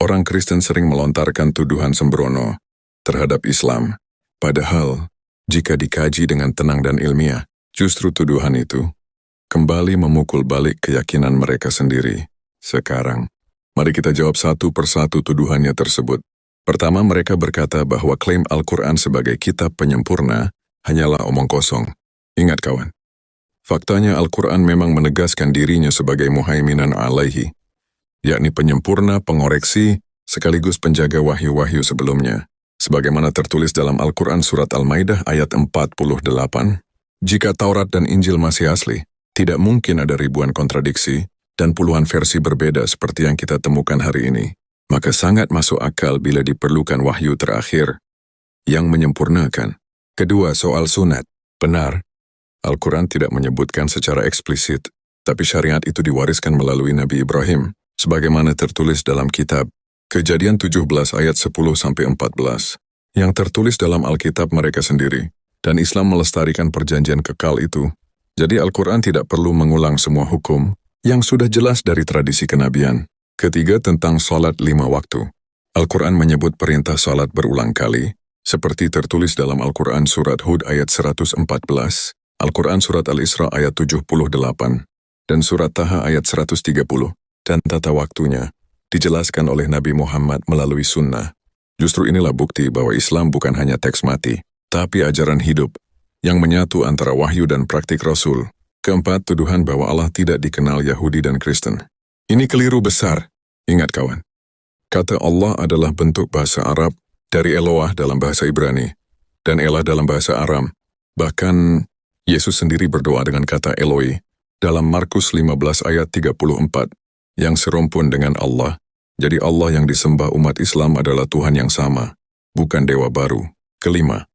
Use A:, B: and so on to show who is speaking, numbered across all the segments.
A: orang Kristen sering melontarkan tuduhan sembrono terhadap Islam. Padahal, jika dikaji dengan tenang dan ilmiah, justru tuduhan itu kembali memukul balik keyakinan mereka sendiri. Sekarang, mari kita jawab satu persatu tuduhannya tersebut. Pertama, mereka berkata bahwa klaim Al-Quran sebagai kitab penyempurna hanyalah omong kosong. Ingat kawan, faktanya Al-Quran memang menegaskan dirinya sebagai muhaiminan alaihi, yakni penyempurna, pengoreksi, sekaligus penjaga wahyu-wahyu sebelumnya. Sebagaimana tertulis dalam Al-Quran Surat Al-Maidah ayat 48, jika Taurat dan Injil masih asli, tidak mungkin ada ribuan kontradiksi dan puluhan versi berbeda seperti yang kita temukan hari ini. Maka sangat masuk akal bila diperlukan wahyu terakhir yang menyempurnakan. Kedua, soal sunat. Benar, Al-Quran tidak menyebutkan secara eksplisit, tapi syariat itu diwariskan melalui Nabi Ibrahim, sebagaimana tertulis dalam kitab Kejadian 17 ayat 10-14, yang tertulis dalam Alkitab mereka sendiri, dan Islam melestarikan perjanjian kekal itu. Jadi Al-Quran tidak perlu mengulang semua hukum yang sudah jelas dari tradisi kenabian. Ketiga, tentang salat 5 waktu. Al-Quran menyebut perintah salat berulang kali, seperti tertulis dalam Al-Quran Surat Hud ayat 114, Al-Quran Surat Al-Isra ayat 78, dan Surat Taha ayat 130, dan tata waktunya dijelaskan oleh Nabi Muhammad melalui sunnah. Justru inilah bukti bahwa Islam bukan hanya teks mati, tapi ajaran hidup yang menyatu antara wahyu dan praktik Rasul. Keempat, tuduhan bahwa Allah tidak dikenal Yahudi dan Kristen. Ini keliru besar. Ingat kawan, kata Allah adalah bentuk bahasa Arab dari Eloah dalam bahasa Ibrani, dan Elah dalam bahasa Aram. Bahkan, Yesus sendiri berdoa dengan kata Eloi dalam Markus 15 ayat 34, yang serumpun dengan Allah. Jadi Allah yang disembah umat Islam adalah Tuhan yang sama, bukan dewa baru. Kelima,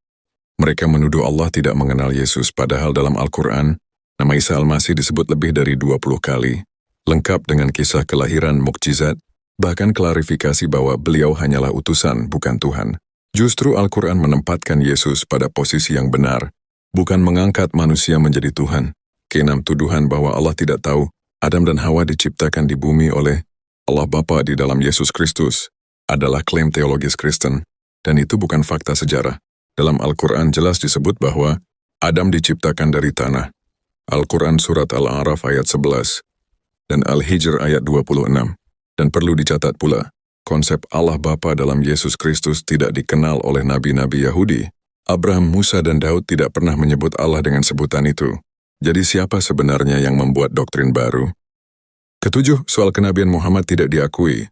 A: mereka menuduh Allah tidak mengenal Yesus, padahal dalam Al-Quran, nama Isa Al-Masih disebut lebih dari 20 kali, lengkap dengan kisah kelahiran mukjizat, bahkan klarifikasi bahwa beliau hanyalah utusan, bukan Tuhan. Justru Al-Quran menempatkan Yesus pada posisi yang benar, bukan mengangkat manusia menjadi Tuhan. Keenam, tuduhan bahwa Allah tidak tahu Adam dan Hawa diciptakan di bumi oleh Allah Bapa di dalam Yesus Kristus adalah klaim teologis Kristen, dan itu bukan fakta sejarah. Dalam Al-Quran jelas disebut bahwa Adam diciptakan dari tanah. Al-Quran Surat Al-A'raf ayat 11 dan Al-Hijr ayat 26. Dan perlu dicatat pula, konsep Allah Bapa dalam Yesus Kristus tidak dikenal oleh nabi-nabi Yahudi. Abraham, Musa, dan Daud tidak pernah menyebut Allah dengan sebutan itu. Jadi siapa sebenarnya yang membuat doktrin baru? Ketujuh, soal kenabian Muhammad tidak diakui.